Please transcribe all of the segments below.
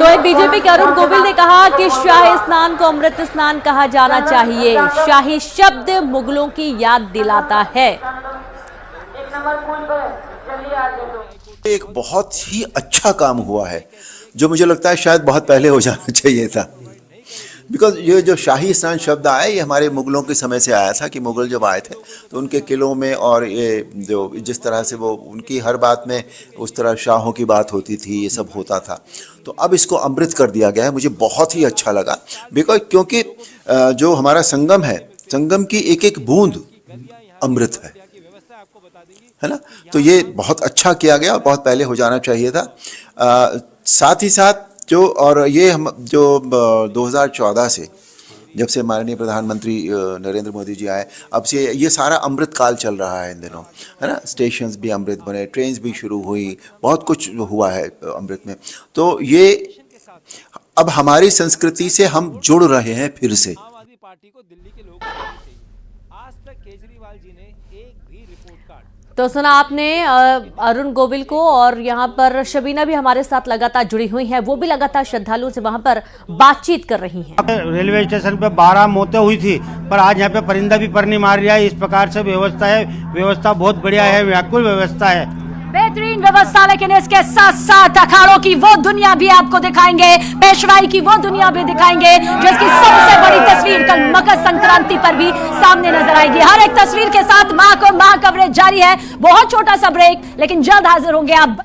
तो एक बीजेपी के अरुण गोविल ने कहा कि शाही स्नान को अमृत स्नान कहा जाना चाहिए। शाही शब्द मुगलों की याद दिलाता है। एक बहुत ही अच्छा काम हुआ है जो मुझे लगता है शायद बहुत पहले हो जाना चाहिए था। बिकॉज ये जो शाही स्नान शब्द आया ये हमारे मुगलों के समय से आया था कि मुगल जब आए थे तो उनके किलों में और ये जो जिस तरह से वो उनकी हर बात में उस तरह शाहों की बात होती थी, ये सब होता था। तो अब इसको अमृत कर दिया गया है, मुझे बहुत ही अच्छा लगा। बिकॉज क्योंकि जो हमारा संगम है, संगम की एक एक बूंद अमृत है ना। तो ये बहुत अच्छा किया गया और बहुत पहले हो जाना चाहिए था। साथ ही साथ जो और ये हम जो 2014 से जब से माननीय प्रधानमंत्री नरेंद्र मोदी जी आए, अब से ये सारा अमृत काल चल रहा है इन दिनों, है ना। स्टेशंस भी अमृत बने, ट्रेन्स भी शुरू हुई, बहुत कुछ हुआ है अमृत में। तो ये अब हमारी संस्कृति से हम जुड़ रहे हैं फिर से। आम आदमी पार्टी को दिल्ली के लोग आज तक केजरीवाल जी ने एक भी रिपोर्ट कार्ड। तो सुना आपने अरुण गोविल को, और यहाँ पर शबीना भी हमारे साथ लगातार जुड़ी हुई हैं। वो भी लगातार श्रद्धालुओं से वहाँ पर बातचीत कर रही हैं। रेलवे स्टेशन पे 12 मौतें हुई थी, पर आज यहाँ पे परिंदा भी पर नहीं मार रहा है। इस प्रकार से व्यवस्था है, व्यवस्था बहुत बढ़िया है, व्याकुल व्यवस्था है, बेहतरीन व्यवस्था। लेकिन इसके साथ साथ अखाड़ों की वो दुनिया भी आपको दिखाएंगे, पेशवाई की वो दुनिया भी दिखाएंगे जिसकी सबसे बड़ी तस्वीर कल मकर संक्रांति पर भी सामने नजर आएगी। हर एक तस्वीर के साथ माह कवरेज जारी है। बहुत छोटा सा ब्रेक, लेकिन जल्द हाजिर होंगे आप।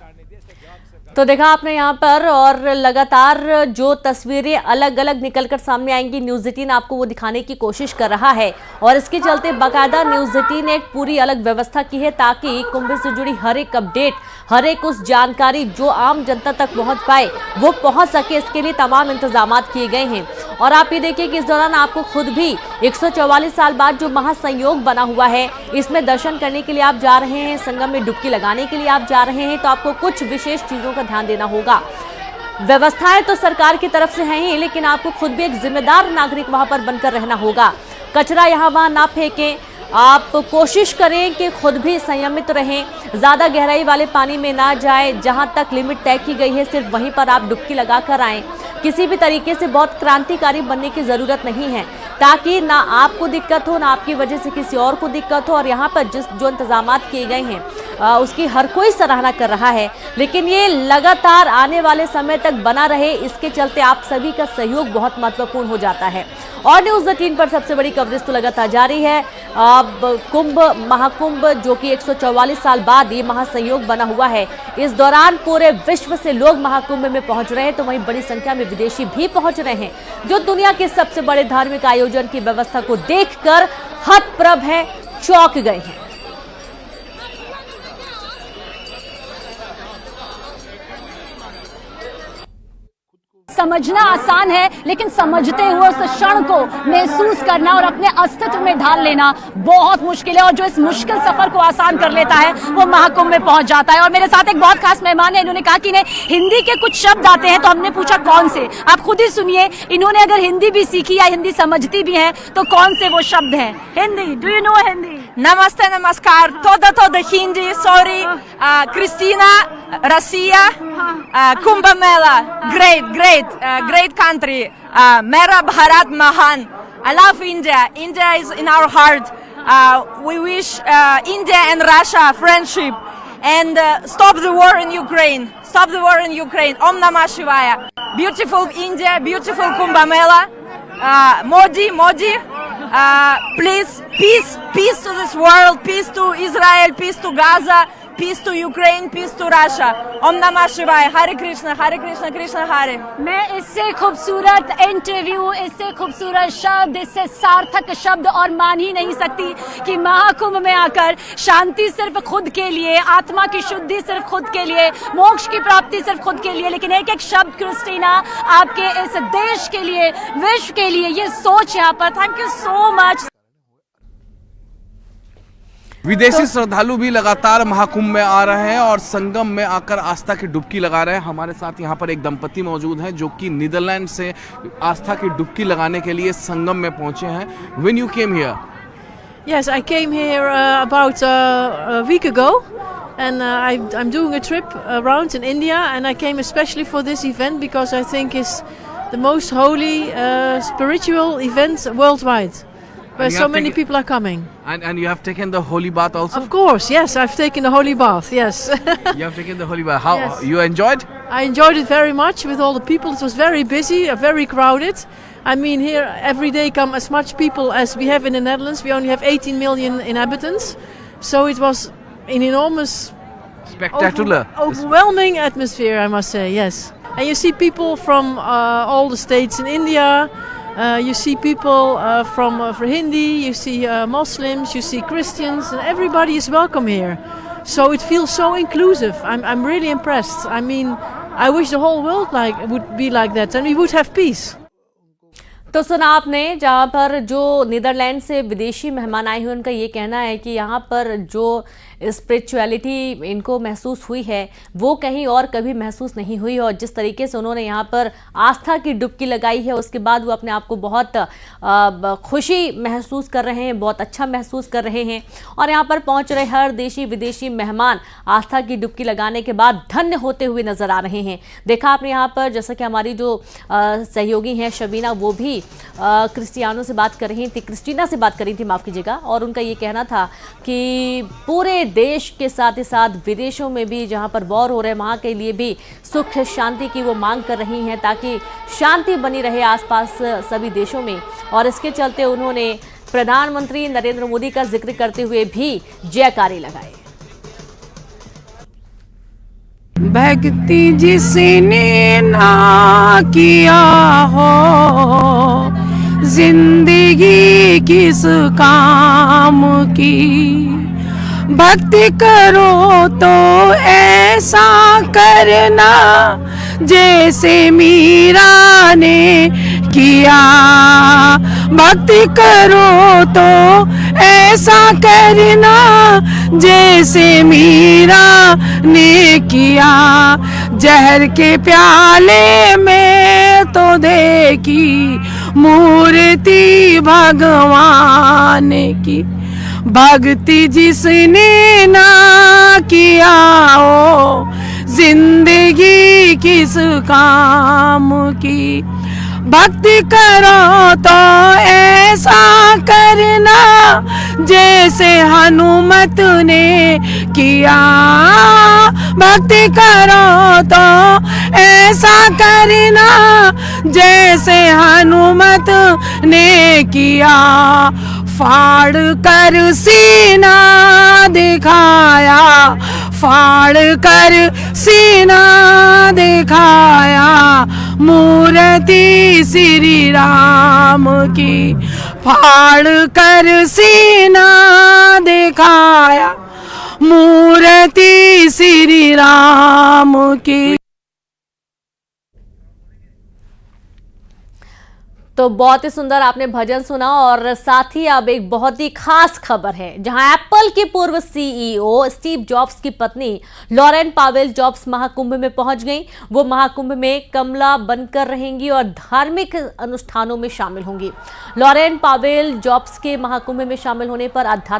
तो देखा आपने यहाँ पर, और लगातार जो तस्वीरें अलग अलग निकलकर सामने आएंगी, न्यूज़ 18 आपको वो दिखाने की कोशिश कर रहा है। और इसके चलते बाकायदा न्यूज़ 18 ने एक पूरी अलग व्यवस्था की है ताकि कुंभ से जुड़ी हर एक अपडेट, हर एक उस जानकारी जो आम जनता तक पहुंच पाए वो पहुंच सके, इसके लिए तमाम इंतजाम किए गए हैं। और आप ये देखिए कि इस दौरान आपको खुद भी 144 साल बाद जो महासंयोग बना हुआ है, इसमें दर्शन करने के लिए आप जा रहे हैं, संगम में डुबकी लगाने के लिए आप जा रहे हैं, तो आपको कुछ विशेष चीजों का ध्यान देना होगा। व्यवस्थाएं तो सरकार की तरफ से हैं ही, लेकिन आपको खुद भी एक जिम्मेदार नागरिक वहां पर बनकर रहना होगा। कचरा यहाँ वहां ना फेंकें, आप कोशिश करें कि खुद भी संयमित रहें, ज़्यादा गहराई वाले पानी में ना जाएं। जहां तक लिमिट तय की गई है सिर्फ वहीं पर आप डुबकी लगा कर आएँ। किसी भी तरीके से बहुत क्रांतिकारी बनने की ज़रूरत नहीं है, ताकि ना आपको दिक्कत हो, ना आपकी वजह से किसी और को दिक्कत हो। और यहाँ पर जो इंतजाम किए गए हैं उसकी हर कोई सराहना कर रहा है, लेकिन ये लगातार आने वाले समय तक बना रहे, इसके चलते आप सभी का सहयोग बहुत महत्वपूर्ण हो जाता है। और न्यूज़ 18 पर सबसे बड़ी कवरेज तो लगातार जारी है। अब कुंभ महाकुंभ जो कि 144 साल बाद ये महासंयोग बना हुआ है, इस दौरान पूरे विश्व से लोग महाकुंभ में पहुंच रहे हैं, तो वहीं बड़ी संख्या में विदेशी भी पहुंच रहे हैं, जो दुनिया के सबसे बड़े धार्मिक आयोजन की व्यवस्था को देखकर हतप्रभ हैं, चौंक गए हैं। समझना आसान है, लेकिन समझते हुए उस क्षण को महसूस करना और अपने अस्तित्व में ढाल लेना बहुत मुश्किल है। और जो इस मुश्किल सफर को आसान कर लेता है वो महाकुंभ में पहुंच जाता है। और मेरे साथ एक बहुत खास मेहमान है, इन्होंने कहा कि इन्हें हिंदी के कुछ शब्द आते हैं, तो हमने पूछा कौन से। आप खुद ही सुनिए, इन्होंने अगर हिंदी भी सीखी या हिंदी समझती भी है तो कौन से वो शब्द हैं। Hindi, do you know Hindi? Namaste, namaskar, toda Hindi, sorry, Christina, Russia, Kumbh Mela, great country, Mera Bharat Mahan. I love India. India is in our heart. We wish India and Russia friendship and stop the war in Ukraine. Stop the war in Ukraine. Om Namah Shivaya. Beautiful India, beautiful Kumbh Mela. Modi. Please, peace to this world, peace to Israel, peace to Gaza, peace to Ukraine, peace to Russia. Om Namah Shivaya. Hare Krishna, Krishna Hare. मैं इससे खूबसूरत interview, इससे खूबसूरत शब्द, इससे सार्थक शब्द और मान ही नहीं सकती कि महाकुंभ में आकर शांति सिर्फ खुद के लिए, आत्मा की शुद्धि सिर्फ खुद के लिए, मोक्ष की प्राप्ति सिर्फ खुद के लिए, लेकिन एक एक शब्द क्रिस्टीना आपके इस देश के लिए, विश्व के लिए, ये सोच यहाँ पर। Thank you so much. विदेशी श्रद्धालु भी लगातार महाकुंभ में आ रहे हैं और संगम में आकर आस्था की डुबकी लगा रहे हैं। हमारे साथ यहाँ पर एक दंपति मौजूद हैं जो कि नीदरलैंड से आस्था की डुबकी लगाने के लिए संगम में पहुंचे हैं। When you came here? Yes, I came here about a week ago and I'm doing a trip around in India, and I came especially for this event because I think it's the most holy spiritual event worldwide, where so many people are coming. And you have taken the holy bath also? Of course, yes, I've taken the holy bath, yes. You have taken the holy bath. How Yes. you enjoyed? I enjoyed it very much with all the people. It was very busy, very crowded. I mean, here every day come as much people as we have in the Netherlands. We only have 18 million inhabitants, so it was an enormous, Spectacular. overwhelming atmosphere, I must say, yes. And you see people from all the states in India. You see people from Hindi, you see Muslims, you see Christians, and everybody is welcome here. So it feels so inclusive. I'm really impressed. I mean, I wish the whole world would be like that, and we would have peace. तो सुना आपने, जहाँ पर जो Netherlands से विदेशी मेहमान आए हुए उनका ये कहना है कि यहाँ पर जो स्पिरिचुअलिटी इनको महसूस हुई है वो कहीं और कभी महसूस नहीं हुई, और जिस तरीके से उन्होंने यहाँ पर आस्था की डुबकी लगाई है उसके बाद वो अपने आप को बहुत खुशी महसूस कर रहे हैं, बहुत अच्छा महसूस कर रहे हैं। और यहाँ पर पहुँच रहे हर देशी विदेशी मेहमान आस्था की डुबकी लगाने के बाद धन्य होते हुए नजर आ रहे हैं। देखा आपने यहाँ पर, जैसा कि हमारी जो सहयोगी हैं शबीना, वो भी क्रिस्टियानों से बात कर रही थी, क्रिस्टीना से बात कर रही थी, माफ़ कीजिएगा, और उनका ये कहना था कि पूरे देश के साथ ही साथ विदेशों में भी जहां पर वॉर हो रहे हैं वहां के लिए भी सुख शांति की वो मांग कर रही हैं ताकि शांति बनी रहे आसपास सभी देशों में। और इसके चलते उन्होंने प्रधानमंत्री नरेंद्र मोदी का जिक्र करते हुए भी जयकारे लगाए। भक्ति जिसने ना किया हो जिंदगी किस काम की, भक्ति करो तो ऐसा करना जैसे मीरा ने किया, भक्ति करो तो ऐसा करना जैसे मीरा ने किया, जहर के प्याले में तो देखी मूर्ति भगवान की, भक्ति जिसने ना किया हो जिंदगी किस काम की, भक्ति करो तो ऐसा करना जैसे हनुमत ने किया, भक्ति करो तो ऐसा करना जैसे हनुमत ने किया, फाड़ कर सीना दिखाया, फाड़ कर सीना दिखाया मूर्ति श्री राम की, फाड़ कर सीना दिखाया मूर्ति श्री राम की। तो बहुत ही सुंदर आपने भजन सुना, और साथ ही अब एक बहुत ही खास खबर है, जहां एप्पल के पूर्व सीईओ स्टीव जॉब्स की पत्नी लॉरेन पावेल जॉब्स महाकुंभ में पहुंच गईं। वो महाकुंभ में कमला बनकर रहेंगी और धार्मिक अनुष्ठानों में शामिल होंगी। लॉरेन पावेल जॉब्स के महाकुंभ में शामिल होने पर आध्यात्मिक